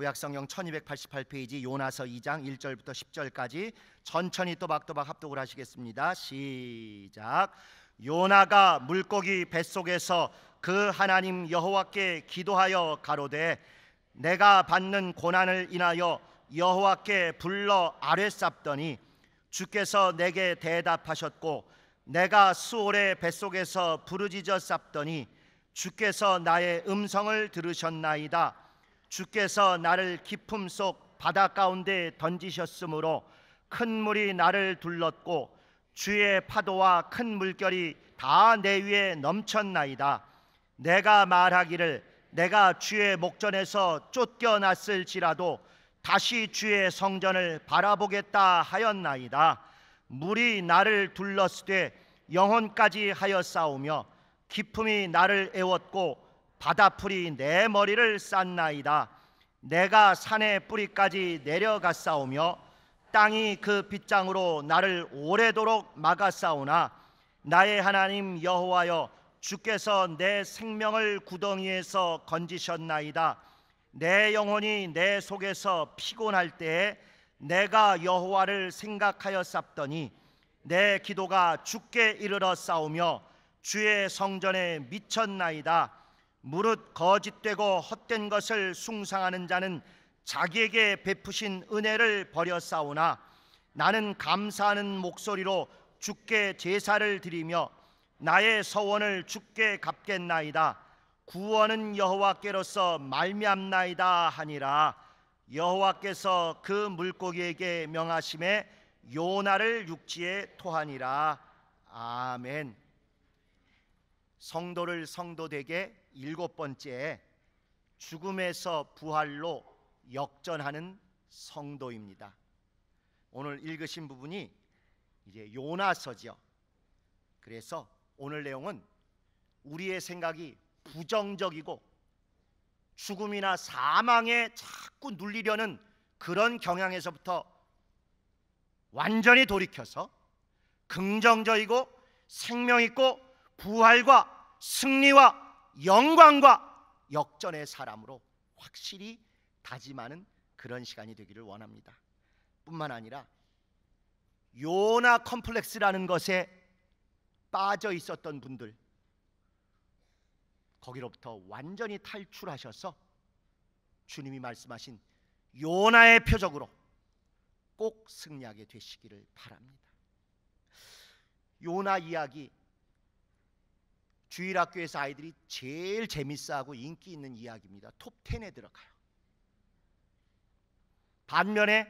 구약성경 1288페이지 요나서 2장 1절부터 10절까지 천천히 또박또박 합독을 하시겠습니다. 시작. 요나가 물고기 뱃속에서 그 하나님 여호와께 기도하여 가로되 내가 받는 고난을 인하여 여호와께 불러 아뢰쌉더니 주께서 내게 대답하셨고 내가 수올의 뱃속에서 부르짖어 쌉더니 주께서 나의 음성을 들으셨나이다. 주께서 나를 깊음 속 바다 가운데 던지셨으므로 큰 물이 나를 둘렀고 주의 파도와 큰 물결이 다 내 위에 넘쳤나이다. 내가 말하기를 내가 주의 목전에서 쫓겨났을지라도 다시 주의 성전을 바라보겠다 하였나이다. 물이 나를 둘렀으되 영혼까지 하였사오며 기품이 나를 애웠고 바다풀이 내 머리를 쌌나이다. 내가 산의 뿌리까지 내려갔사오며 땅이 그 빗장으로 나를 오래도록 막았사오나 나의 하나님 여호와여 주께서 내 생명을 구덩이에서 건지셨나이다. 내 영혼이 내 속에서 피곤할 때에 내가 여호와를 생각하여 쌉더니 내 기도가 주께 이르러 싸우며 주의 성전에 미쳤나이다. 무릇 거짓되고 헛된 것을 숭상하는 자는 자기에게 베푸신 은혜를 버려 싸우나 나는 감사하는 목소리로 주께 제사를 드리며 나의 서원을 주께 갚겠나이다. 구원은 여호와께로서 말미암나이다 하니라. 여호와께서 그 물고기에게 명하심에 요나를 육지에 토하니라. 아멘. 성도를 성도되게 7번째, 죽음에서 부활로 역전하는 성도입니다. 오늘 읽으신 부분이 이제 요나서죠. 그래서 오늘 내용은 우리의 생각이 부정적이고 죽음이나 사망에 자꾸 눌리려는 그런 경향에서부터 완전히 돌이켜서 긍정적이고 생명 있고 부활과 승리와 영광과 역전의 사람으로 확실히 다짐하는 그런 시간이 되기를 원합니다. 뿐만 아니라 요나 컴플렉스라는 것에 빠져 있었던 분들, 거기로부터 완전히 탈출하셔서 주님이 말씀하신 요나의 표적으로 꼭 승리하게 되시기를 바랍니다. 요나 이야기, 주일학교에서 아이들이 제일 재밌어하고 인기 있는 이야기입니다. 톱10에 들어가요. 반면에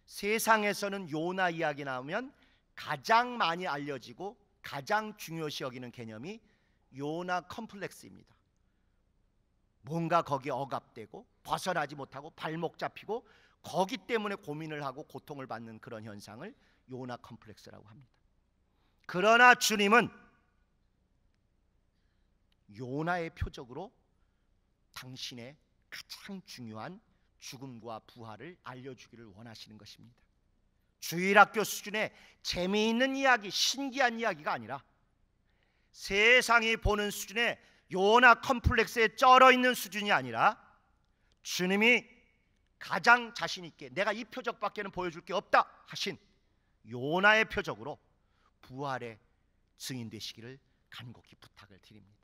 세상에서는 요나 이야기 나오면 가장 많이 알려지고 가장 중요시 여기는 개념이 요나 컴플렉스입니다. 뭔가 거기에 억압되고 벗어나지 못하고 발목 잡히고 거기 때문에 고민을 하고 고통을 받는 그런 현상을 요나 컴플렉스라고 합니다. 그러나 주님은 요나의 표적으로 당신의 가장 중요한 죽음과 부활을 알려주기를 원하시는 것입니다. 주일학교 수준의 재미있는 이야기, 신기한 이야기가 아니라 세상이 보는 수준의 요나 컴플렉스에 쩔어 있는 수준이 아니라 주님이 가장 자신 있게 내가 이 표적밖에는 보여줄 게 없다 하신 요나의 표적으로 부활의 증인 되시기를 간곡히 부탁을 드립니다.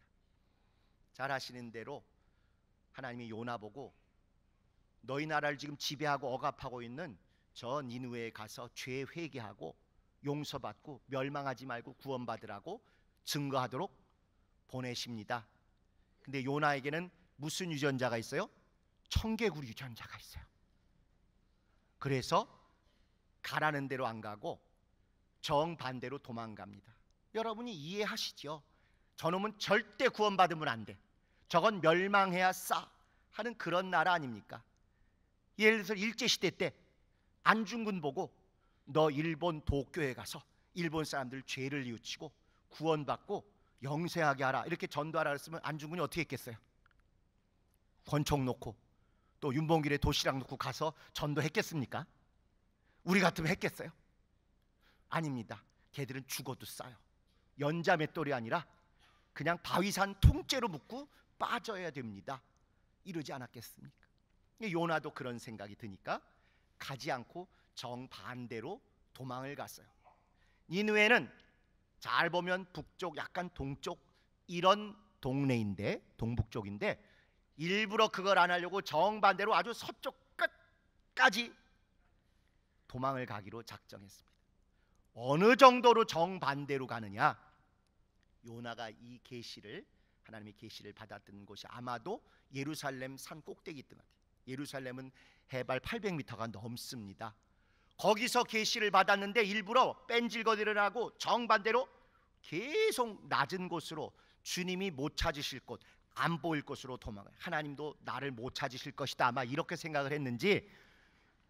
잘 아시는 대로 하나님이 요나 보고 너희 나라를 지금 지배하고 억압하고 있는 저 니느웨에 가서 죄 회개하고 용서받고 멸망하지 말고 구원받으라고 증거하도록 보내십니다. 근데 요나에게는 무슨 유전자가 있어요? 청개구리 유전자가 있어요. 그래서 가라는 대로 안 가고 정반대로 도망갑니다. 여러분이 이해하시죠? 저놈은 절대 구원받으면 안 돼, 저건 멸망해야 싸 하는 그런 나라 아닙니까? 예를 들어서 일제시대 때 안중근 보고 너 일본 도쿄에 가서 일본 사람들 죄를 뉘우치고 구원받고 영생하게 하라 이렇게 전도하라 그랬으면 안중근이 어떻게 했겠어요? 권총 놓고 또 윤봉길에 도시락 놓고 가서 전도했겠습니까? 우리 같으면 했겠어요? 아닙니다. 걔들은 죽어도 싸요. 연자맷돌이 아니라 그냥 바위산 통째로 묶고 빠져야 됩니다. 이러지 않았겠습니까? 요나도 그런 생각이 드니까 가지 않고 정반대로 도망을 갔어요. 니느웨는 잘 보면 북쪽, 약간 동쪽 이런 동네인데, 동북쪽인데 일부러 그걸 안 하려고 정반대로 아주 서쪽 끝까지 도망을 가기로 작정했습니다. 어느 정도로 정반대로 가느냐? 요나가 이 계시를, 하나님의 계시를 받았던 곳이 아마도 예루살렘 산 꼭대기 있던 것 같아요. 예루살렘은 해발 800m가 넘습니다. 거기서 계시를 받았는데 일부러 뺀질거리를 하고 정반대로 계속 낮은 곳으로, 주님이 못 찾으실 곳, 안 보일 곳으로 도망가요. 하나님도 나를 못 찾으실 것이다, 아마 이렇게 생각을 했는지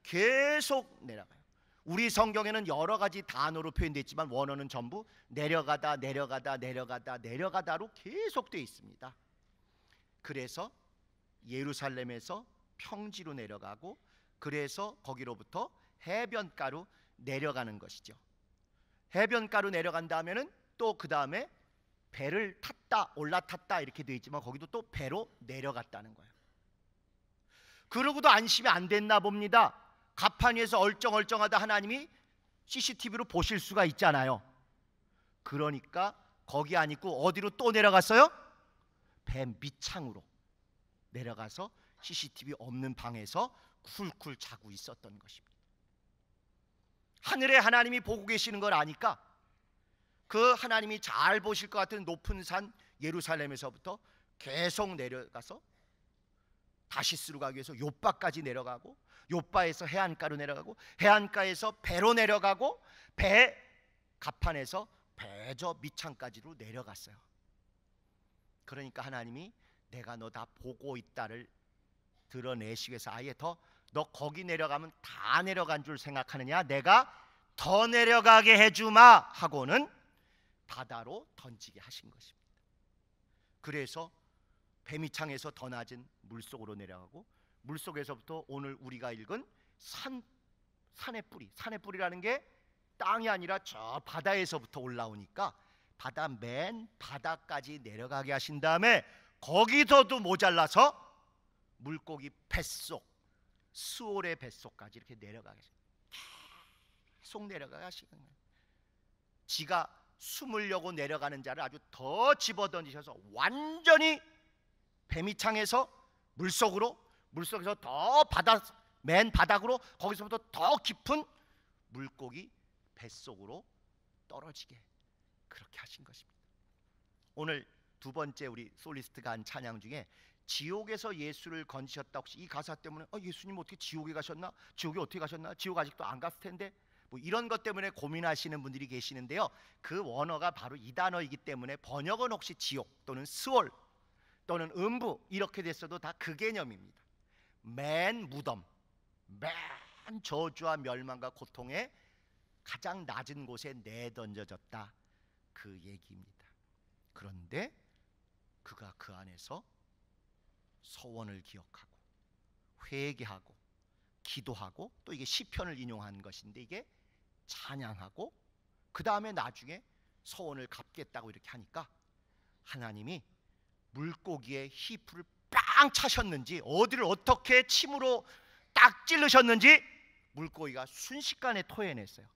계속 내려가요. 우리 성경에는 여러 가지 단어로 표현되어 있지만 원어는 전부 내려가다 내려가다 내려가다 내려가다로 계속 되어 있습니다. 그래서 예루살렘에서 평지로 내려가고, 그래서 거기로부터 해변가로 내려가는 것이죠. 해변가로 내려간 다음에는 또 그 다음에 배를 탔다 올라탔다 이렇게 되어 있지만 거기도 또 배로 내려갔다는 거예요. 그러고도 안심이 안 됐나 봅니다. 가판 위에서 얼쩡얼쩡하다 하나님이 CCTV로 보실 수가 있잖아요. 그러니까 거기 안 있고 어디로 또 내려갔어요? 배 밑창으로 내려가서 CCTV 없는 방에서 쿨쿨 자고 있었던 것입니다. 하늘에 하나님이 보고 계시는 걸 아니까 그 하나님이 잘 보실 것 같은 높은 산 예루살렘에서부터 계속 내려가서 다시스로 가기 위해서 요바까지 내려가고, 요바에서 해안가로 내려가고, 해안가에서 배로 내려가고, 배 가판에서 배저 밑창까지로 내려갔어요. 그러니까 하나님이 내가 너 다 보고 있다를 드러내시기 위해서 아예 더 너 거기 내려가면 다 내려간 줄 생각하느냐, 내가 더 내려가게 해주마 하고는 바다로 던지게 하신 것입니다. 그래서 배밑창에서 더 낮은 물속으로 내려가고, 물속에서부터 오늘 우리가 읽은 산의 뿌리, 산의 뿌리라는 게 땅이 아니라 저 바다에서부터 올라오니까 바다 맨 바다까지 내려가게 하신 다음에 거기서도 모자라서 물고기 뱃속, 스올의 뱃속까지 이렇게 내려가게 하십니다. 계속 내려가게 하시는 거예요. 지가 숨으려고 내려가는 자를 아주 더 집어던지셔서 완전히 배밑창에서 물속에서 더 바다, 맨 바닥으로, 거기서부터 더 깊은 물고기 뱃속으로 떨어지게 그렇게 하신 것입니다. 오늘 두 번째 우리 솔리스트가 한 찬양 중에 지옥에서 예수를 건지셨다, 혹시 이 가사 때문에 예수님 어떻게 지옥에 가셨나? 지옥에 어떻게 가셨나? 지옥 아직도 안 갔을 텐데, 뭐 이런 것 때문에 고민하시는 분들이 계시는데요. 그 원어가 바로 이 단어이기 때문에 번역은 혹시 지옥 또는 스월 또는 음부 이렇게 됐어도 다 그 개념입니다. 맨 무덤, 맨 저주와 멸망과 고통의 가장 낮은 곳에 내던져졌다, 그 얘기입니다. 그런데 그가 그 안에서 서원을 기억하고 회개하고 기도하고, 또 이게 시편을 인용한 것인데 이게 찬양하고, 그 다음에 나중에 서원을 갚겠다고 이렇게 하니까 하나님이 물고기의 히프를 빵 차셨는지, 어디를 어떻게 침으로 딱 찌르셨는지 물고기가 순식간에 토해냈어요.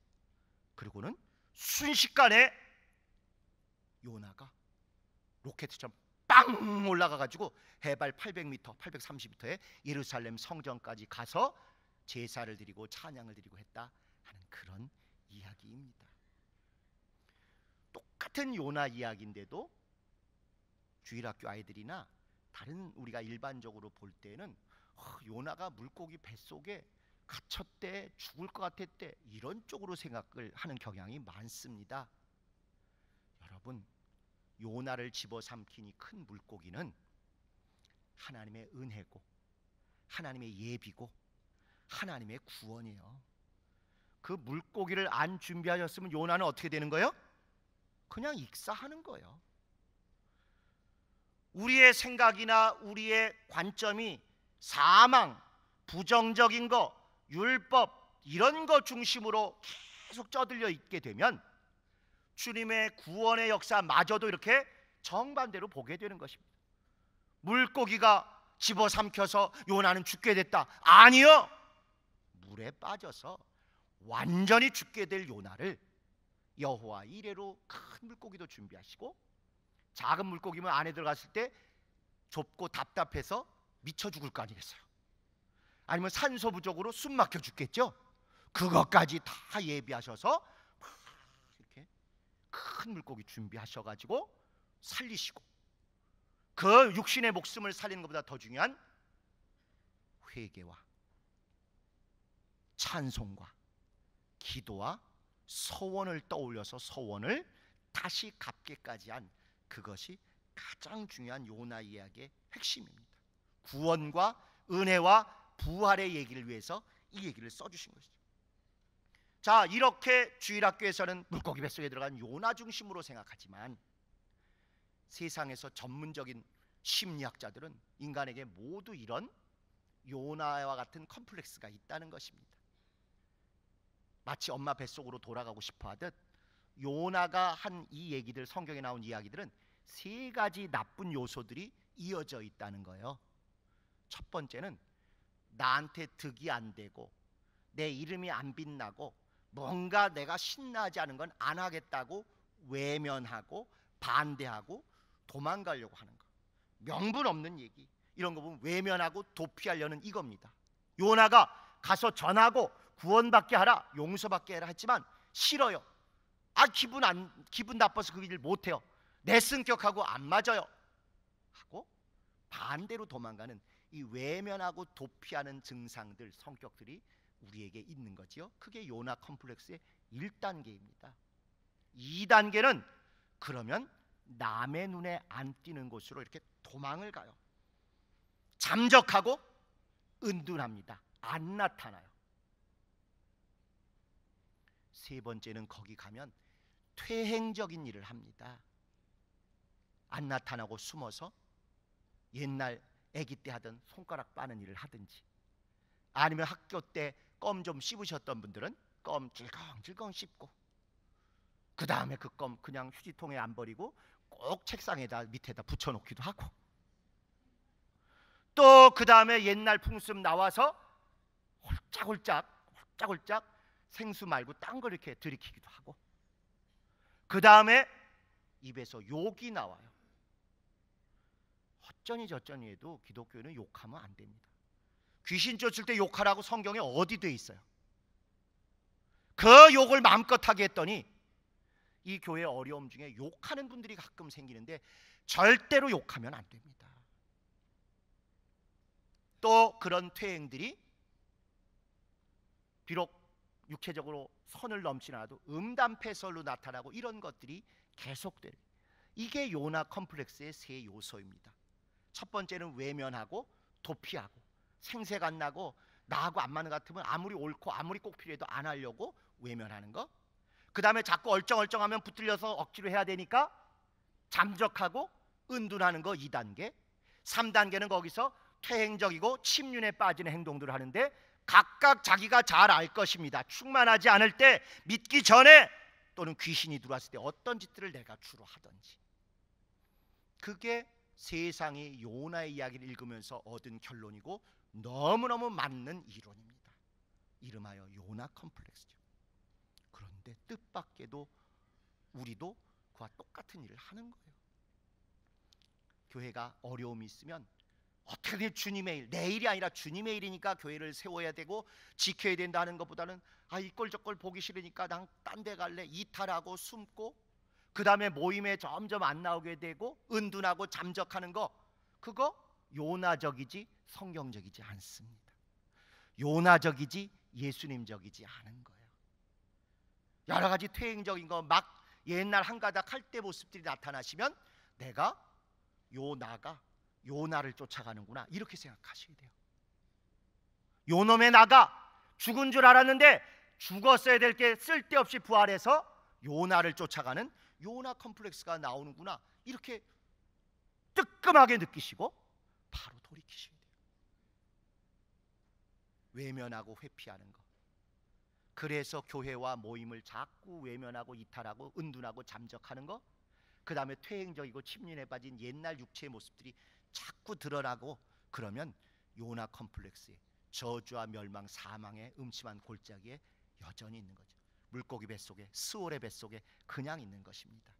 그리고는 순식간에 요나가 로켓처럼 빵 올라가가지고 해발 800m, 830m의 예루살렘 성전까지 가서 제사를 드리고 찬양을 드리고 했다 하는 그런 이야기입니다. 똑같은 요나 이야기인데도 주일학교 아이들이나 다른 우리가 일반적으로 볼 때는 요나가 물고기 뱃속에 갇혔대, 죽을 것 같았대, 이런 쪽으로 생각을 하는 경향이 많습니다. 여러분, 요나를 집어삼키니 큰 물고기는 하나님의 은혜고 하나님의 예비고 하나님의 구원이에요. 그 물고기를 안 준비하셨으면 요나는 어떻게 되는 거예요? 그냥 익사하는 거예요. 우리의 생각이나 우리의 관점이 사망, 부정적인 거, 율법 이런 거 중심으로 계속 쩌들려 있게 되면 주님의 구원의 역사마저도 이렇게 정반대로 보게 되는 것입니다. 물고기가 집어삼켜서 요나는 죽게 됐다. 아니요. 물에 빠져서 완전히 죽게 될 요나를 여호와 이레로 큰 물고기도 준비하시고, 작은 물고기면 안에 들어갔을 때 좁고 답답해서 미쳐 죽을 거 아니겠어요? 아니면 산소 부족으로 숨 막혀 죽겠죠? 그것까지 다 예비하셔서 이렇게 큰 물고기 준비하셔가지고 살리시고, 그 육신의 목숨을 살리는 것보다 더 중요한 회개와 찬송과 기도와 서원을 떠올려서 서원을 다시 갚게까지 한, 그것이 가장 중요한 요나 이야기의 핵심입니다. 구원과 은혜와 부활의 얘기를 위해서 이 얘기를 써주신 것이죠. 자, 이렇게 주일학교에서는 물고기 뱃속에 들어간 요나 중심으로 생각하지만, 세상에서 전문적인 심리학자들은 인간에게 모두 이런 요나와 같은 컴플렉스가 있다는 것입니다. 마치 엄마 뱃속으로 돌아가고 싶어 하듯, 요나가 한 이 얘기들, 성경에 나온 이야기들은 세 가지 나쁜 요소들이 이어져 있다는 거예요. 첫 번째는 나한테 득이 안 되고 내 이름이 안 빛나고 뭔가 내가 신나지 않은 건 안 하겠다고 외면하고 반대하고 도망가려고 하는 거. 명분 없는 얘기, 이런 거 보면 외면하고 도피하려는 이겁니다. 요나가 가서 전하고 구원받게 하라, 용서받게 하라 했지만 싫어요. 기분 나빠서 그 일을 못해요. 내 성격하고 안 맞아요 하고 반대로 도망가는 이 외면하고 도피하는 증상들, 성격들이 우리에게 있는 거지요. 그게 요나 컴플렉스의 1단계입니다. 2단계는 그러면 남의 눈에 안 띄는 곳으로 이렇게 도망을 가요. 잠적하고 은둔합니다. 안 나타나요. 세 번째는 거기 가면 퇴행적인 일을 합니다. 안 나타나고 숨어서 옛날 아기 때 하던 손가락 빠는 일을 하든지, 아니면 학교 때 껌 좀 씹으셨던 분들은 껌 질겅질겅 씹고, 그 다음에 그 껌 그냥 휴지통에 안 버리고 꼭 책상에다 밑에다 붙여놓기도 하고, 또 그 다음에 옛날 풍습 나와서 홀짝홀짝 생수 말고 딴 거 이렇게 들이키기도 하고, 그 다음에 입에서 욕이 나와요. 어쩌니 저쩌니 해도 기독교는 욕하면 안 됩니다. 귀신 쫓을 때 욕하라고 성경에 어디 돼 있어요? 그 욕을 마음껏 하게 했더니 이 교회 어려움 중에 욕하는 분들이 가끔 생기는데, 절대로 욕하면 안 됩니다. 또 그런 퇴행들이 비록 육체적으로 선을 넘지는 않아도 음담패설로 나타나고, 이런 것들이 계속돼요. 이게 요나 컴플렉스의 세 요소입니다. 첫 번째는 외면하고 도피하고, 생색 안 나고 나하고 안 맞는 것 같으면 아무리 옳고 아무리 꼭 필요해도 안 하려고 외면하는 거. 그 다음에 자꾸 얼쩡얼쩡하면 붙들려서 억지로 해야 되니까 잠적하고 은둔하는 거 2단계. 3단계는 거기서 퇴행적이고 침륜에 빠지는 행동들을 하는데, 각각 자기가 잘 알 것입니다. 충만하지 않을 때, 믿기 전에, 또는 귀신이 들어왔을 때 어떤 짓들을 내가 주로 하든지. 그게 세상이 요나의 이야기를 읽으면서 얻은 결론이고 너무너무 맞는 이론입니다. 이름하여 요나 컴플렉스죠. 그런데 뜻밖에도 우리도 그와 똑같은 일을 하는 거예요. 교회가 어려움이 있으면 어떻게든 주님의 일, 내 일이 아니라 주님의 일이니까 교회를 세워야 되고 지켜야 된다는 것보다는 이꼴 저꼴 보기 싫으니까 난 딴 데 갈래, 이탈하고 숨고, 그 다음에 모임에 점점 안 나오게 되고 은둔하고 잠적하는 거, 그거 요나적이지 성경적이지 않습니다. 요나적이지 예수님적이지 않은 거예요. 여러 가지 퇴행적인 거, 막 옛날 한가닥 할 때 모습들이 나타나시면 내가 요나를 쫓아가는구나, 이렇게 생각하셔야 돼요. 요놈의 나가 죽은 줄 알았는데 죽었어야 될 게 쓸데없이 부활해서 요나를 쫓아가는 요나 컴플렉스가 나오는구나, 이렇게 뜨끔하게 느끼시고 바로 돌이키셔야 돼요. 외면하고 회피하는 거. 그래서 교회와 모임을 자꾸 외면하고 이탈하고 은둔하고 잠적하는 거, 그 다음에 퇴행적이고 침륜에 빠진 옛날 육체의 모습들이 자꾸 드러나고 그러면 요나 컴플렉스에 저주와 멸망, 사망의 음침한 골짜기에 여전히 있는 거죠. 물고기 뱃속에, 스올의 뱃속에 그냥 있는 것입니다.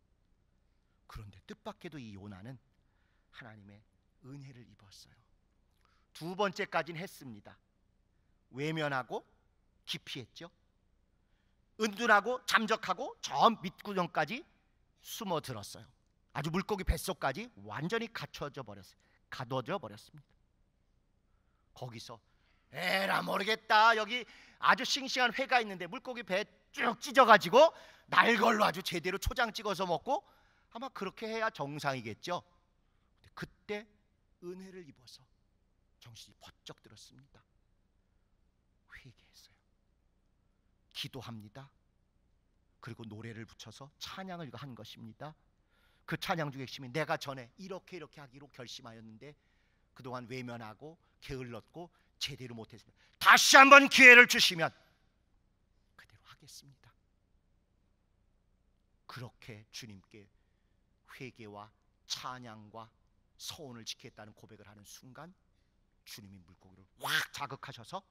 그런데 뜻밖에도 이 요나는 하나님의 은혜를 입었어요. 두 번째까지는 했습니다. 외면하고 기피했죠. 은둔하고 잠적하고 저 밑구녕까지 숨어들었어요. 아주 물고기 뱃속까지 완전히 가둬져 버렸습니다. 거기서 에라 모르겠다, 여기 아주 싱싱한 회가 있는데 물고기 배 쭉 찢어가지고 날 걸로 아주 제대로 초장 찍어서 먹고, 아마 그렇게 해야 정상이겠죠. 그때 은혜를 입어서 정신이 번쩍 들었습니다. 회개했어요. 기도합니다. 그리고 노래를 붙여서 찬양을 한 것입니다. 그 찬양 중에 핵심이 내가 전에 이렇게 하기로 결심하였는데 그동안 외면하고 게을렀고 제대로 못했습니다. 다시 한번 기회를 주시면 그대로 하겠습니다. 그렇게 주님께 회개와 찬양과 서원을 지키겠다는 고백을 하는 순간 주님이 물고기를 확 자극하셔서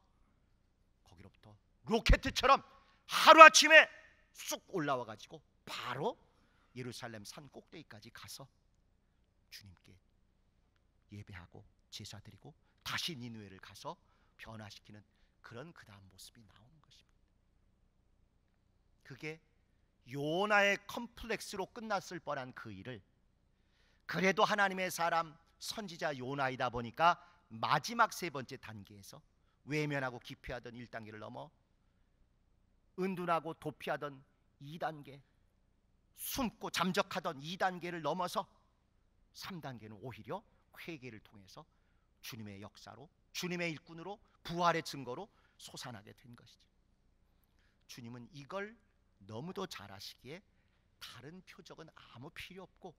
거기로부터 로켓처럼 하루아침에 쑥 올라와 가지고 바로 예루살렘 산 꼭대기까지 가서 주님께 예배하고 제사드리고 다시 니느웨를 가서 변화시키는 그런 그 다음 모습이 나오는 것입니다. 그게 요나의 컴플렉스로 끝났을 뻔한 그 일을 그래도 하나님의 사람 선지자 요나이다 보니까 마지막 세 번째 단계에서 외면하고 기피하던 1단계를 넘어 은둔하고 도피하던 2단계, 숨고 잠적하던 2단계를 넘어서 3단계는 오히려 회개를 통해서 주님의 역사로, 주님의 일꾼으로, 부활의 증거로 솟아나게 된 것이죠. 주님은 이걸 너무도 잘하시기에 다른 표적은 아무 필요 없고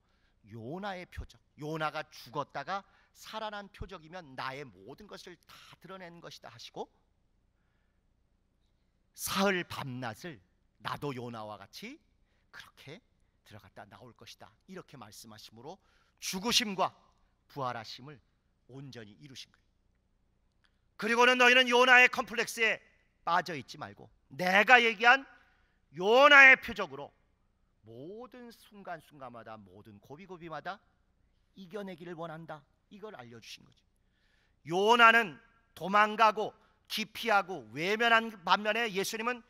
요나의 표적, 요나가 죽었다가 살아난 표적이면 나의 모든 것을 다 드러낸 것이다 하시고, 사흘 밤낮을 나도 요나와 같이 그렇게 들어갔다 나올 것이다 이렇게 말씀하심으로 죽으심과 부활하심을 온전히 이루신 거예요. 그리고는 너희는 요나의 컴플렉스에 빠져 있지 말고 내가 얘기한 요나의 표적으로 모든 순간순간마다 모든 고비고비마다 이겨내기를 원한다, 이걸 알려주신 거죠. 요나는 도망가고 기피하고 외면한 반면에 예수님은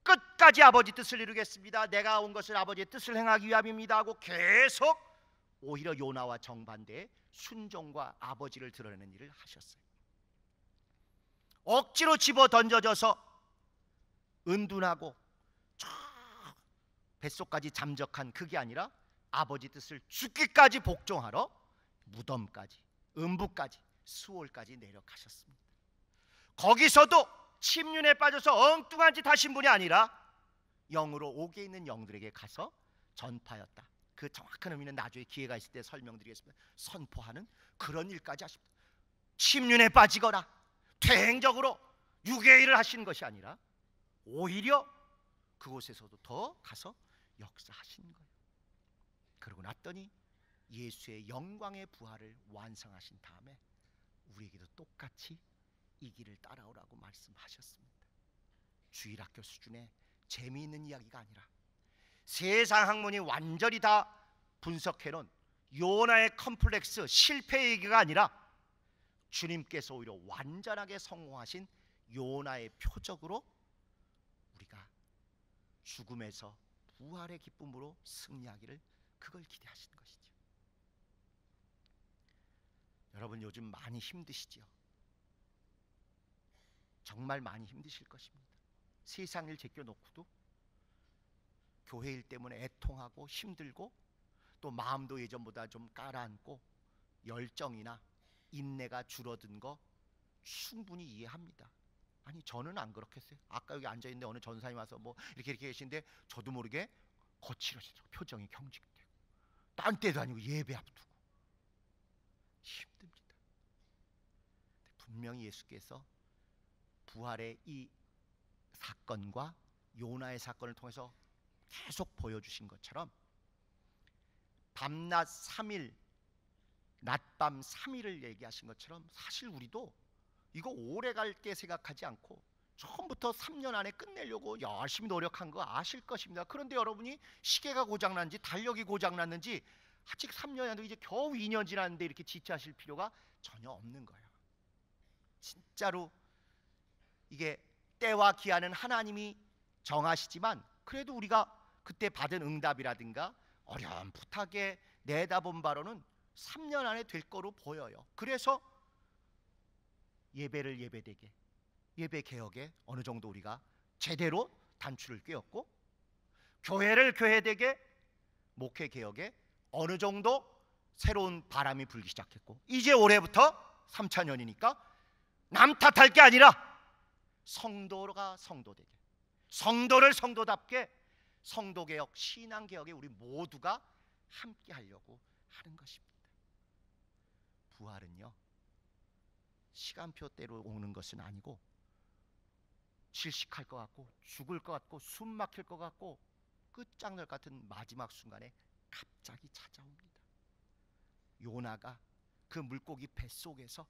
끝까지 아버지 뜻을 이루겠습니다, 내가 온 것은 아버지의 뜻을 행하기 위함입니다 하고 계속 오히려 요나와 정반대의 순종과 아버지를 드러내는 일을 하셨어요. 억지로 집어 던져져서 은둔하고 저 뱃속까지 잠적한 그게 아니라 아버지 뜻을 죽기까지 복종하러 무덤까지, 음부까지, 수올까지 내려가셨습니다. 거기서도 침륜에 빠져서 엉뚱한 짓 하신 분이 아니라 영으로 옥에 있는 영들에게 가서 전파하였다. 그 정확한 의미는 나중에 기회가 있을 때 설명드리겠습니다. 선포하는 그런 일까지 하십니다. 침륜에 빠지거나 퇴행적으로 유괴 일을 하시는 것이 아니라 오히려 그곳에서도 더 가서 역사하신 거예요. 그러고 났더니 예수의 영광의 부활을 완성하신 다음에 우리에게도 똑같이 이 길을 따라오라고 말씀하셨습니다. 주일학교 수준의 재미있는 이야기가 아니라 세상 학문이 완전히 다 분석해놓은 요나의 컴플렉스 실패 얘기가 아니라 주님께서 오히려 완전하게 성공하신 요나의 표적으로 우리가 죽음에서 부활의 기쁨으로 승리하기를, 그걸 기대하시는 것이죠. 여러분 요즘 많이 힘드시죠? 정말 많이 힘드실 것입니다. 세상 일 제껴놓고도 교회 일 때문에 애통하고 힘들고 또 마음도 예전보다 좀 가라앉고 열정이나 인내가 줄어든 거 충분히 이해합니다. 아니 저는 안 그렇겠어요. 아까 여기 앉아있는데 어느 전사님 와서 뭐 이렇게 계신데 저도 모르게 거칠어지죠. 표정이 경직되고 딴 때도 아니고 예배 앞두고 힘듭니다. 분명히 예수께서 부활의 이 사건과 요나의 사건을 통해서 계속 보여주신 것처럼 밤낮 3일 낮밤 3일을 얘기하신 것처럼 사실 우리도 이거 오래 갈게 생각하지 않고 처음부터 3년 안에 끝내려고 열심히 노력한 거 아실 것입니다. 그런데 여러분이 시계가 고장났는지 달력이 고장났는지 아직 3년이 안 되고 이제 겨우 2년 지났는데 이렇게 지체하실 필요가 전혀 없는 거예요. 진짜로 이게 때와 기한은 하나님이 정하시지만 그래도 우리가 그때 받은 응답이라든가 어렴풋하게 내다본 바로는 3년 안에 될 거로 보여요. 그래서 예배를 예배되게, 예배 개혁에 어느 정도 우리가 제대로 단추를 꿰었고, 교회를 교회되게, 목회 개혁에 어느 정도 새로운 바람이 불기 시작했고, 이제 올해부터 3차년이니까 남 탓할 게 아니라 성도가 성도되게, 성도를 성도답게 성도개혁, 신앙개혁에 우리 모두가 함께 하려고 하는 것입니다. 부활은요 시간표대로 오는 것은 아니고 질식할 것 같고 죽을 것 같고 숨 막힐 것 같고 끝장날 같은 마지막 순간에 갑자기 찾아옵니다. 요나가 그 물고기 뱃속에서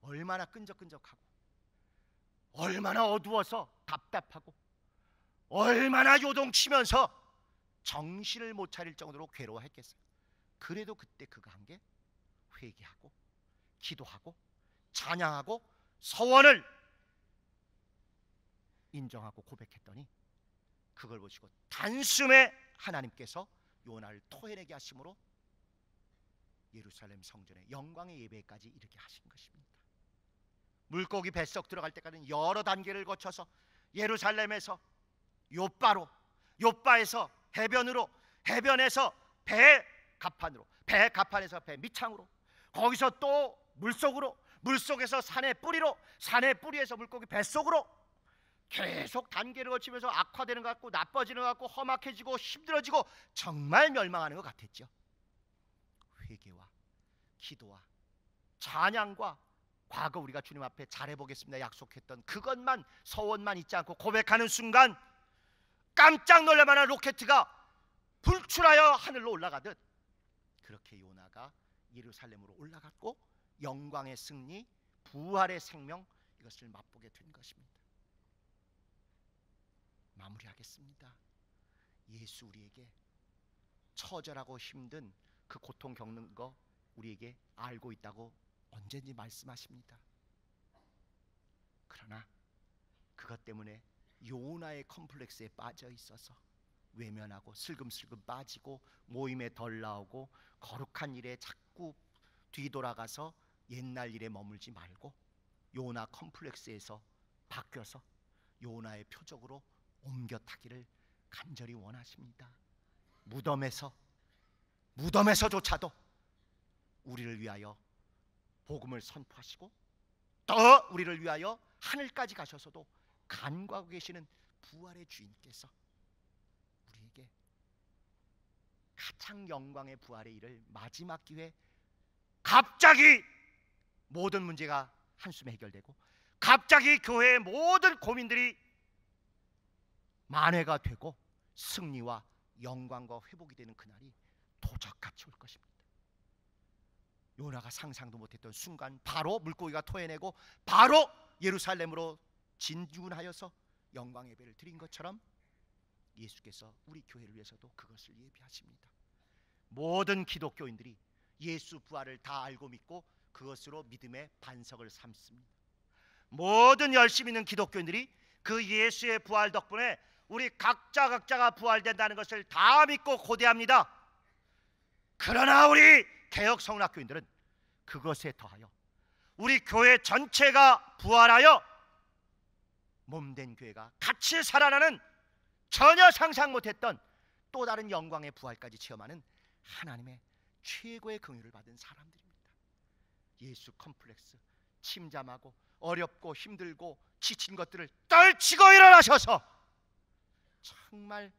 얼마나 끈적끈적하고 얼마나 어두워서 답답하고 얼마나 요동치면서 정신을 못 차릴 정도로 괴로워했겠어요. 그래도 그때 그가 한 게 회개하고 기도하고 찬양하고 서원을 인정하고 고백했더니 그걸 보시고 단숨에 하나님께서 요나를 토해내게 하심으로 예루살렘 성전의 영광의 예배까지 이르게 하신 것입니다. 물고기 뱃속 들어갈 때까지는 여러 단계를 거쳐서 예루살렘에서 요바로, 요바에서 해변으로, 해변에서 배 갑판으로, 배 갑판에서 배 밑창으로, 거기서 또 물속으로, 물속에서 산의 뿌리로, 산의 뿌리에서 물고기 뱃속으로 계속 단계를 거치면서 악화되는 것 같고 나빠지는 것 같고 험악해지고 힘들어지고 정말 멸망하는 것 같았죠. 회개와 기도와 찬양과 과거 우리가 주님 앞에 잘해보겠습니다 약속했던 그것만, 서원만 잊지 않고 고백하는 순간 깜짝 놀랄만한 로켓가 불출하여 하늘로 올라가듯 그렇게 요나가 예루살렘으로 올라갔고 영광의 승리, 부활의 생명, 이것을 맛보게 된 것입니다. 마무리하겠습니다. 예수 우리에게 처절하고 힘든 그 고통 겪는 거 우리에게 알고 있다고 언제든지 말씀하십니다. 그러나 그것 때문에 요나의 컴플렉스에 빠져 있어서 외면하고 슬금슬금 빠지고 모임에 덜 나오고 거룩한 일에 자꾸 뒤돌아가서 옛날 일에 머물지 말고 요나 컴플렉스에서 바뀌어서 요나의 표적으로 옮겨 타기를 간절히 원하십니다. 무덤에서조차도 우리를 위하여 복음을 선포하시고 또 우리를 위하여 하늘까지 가셔서도 간구하고 계시는 부활의 주인께서 우리에게 가장 영광의 부활의 일을 마지막 기회 갑자기 모든 문제가 한숨에 해결되고 갑자기 교회의 모든 고민들이 만회가 되고 승리와 영광과 회복이 되는 그날이 도적같이 올 것입니다. 요나가 상상도 못했던 순간 바로 물고기가 토해내고 바로 예루살렘으로 진군하여서 영광 예배를 드린 것처럼 예수께서 우리 교회를 위해서도 그것을 예비하십니다. 모든 기독교인들이 예수 부활을 다 알고 믿고 그것으로 믿음의 반석을 삼습니다. 모든 열심 있는 기독교인들이 그 예수의 부활 덕분에 우리 각자가 부활된다는 것을 다 믿고 고대합니다. 그러나 우리 개혁 성락교인들은 그것에 더하여 우리 교회 전체가 부활하여 몸된 교회가 같이 살아나는 전혀 상상 못했던 또 다른 영광의 부활까지 체험하는 하나님의 최고의 긍휼을 받은 사람들입니다. 예수 컴플렉스, 침잠하고 어렵고 힘들고 지친 것들을 떨치고 일어나셔서 정말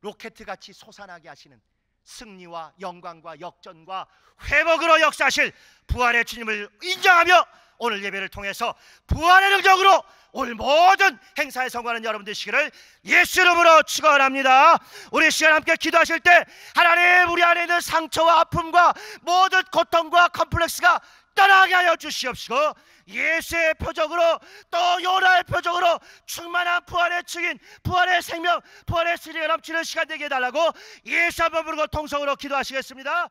로켓같이 솟아나게 하시는 승리와 영광과 역전과 회복으로 역사하실 부활의 주님을 인정하며 오늘 예배를 통해서 부활의 능력으로 오늘 모든 행사에 성공하는 여러분 되시기를 예수 이름으로 축원합니다. 우리 시간 함께 기도하실 때 하나님 우리 안에 있는 상처와 아픔과 모든 고통과 컴플렉스가 떠나게 하여 주시옵시고 예수의 표적으로 또 요나의 표적으로 충만한 부활의 증인, 부활의 생명, 부활의 시리가 넘치는 시간 되게 해달라고 예수 한번 부르고 통성으로 기도하시겠습니다.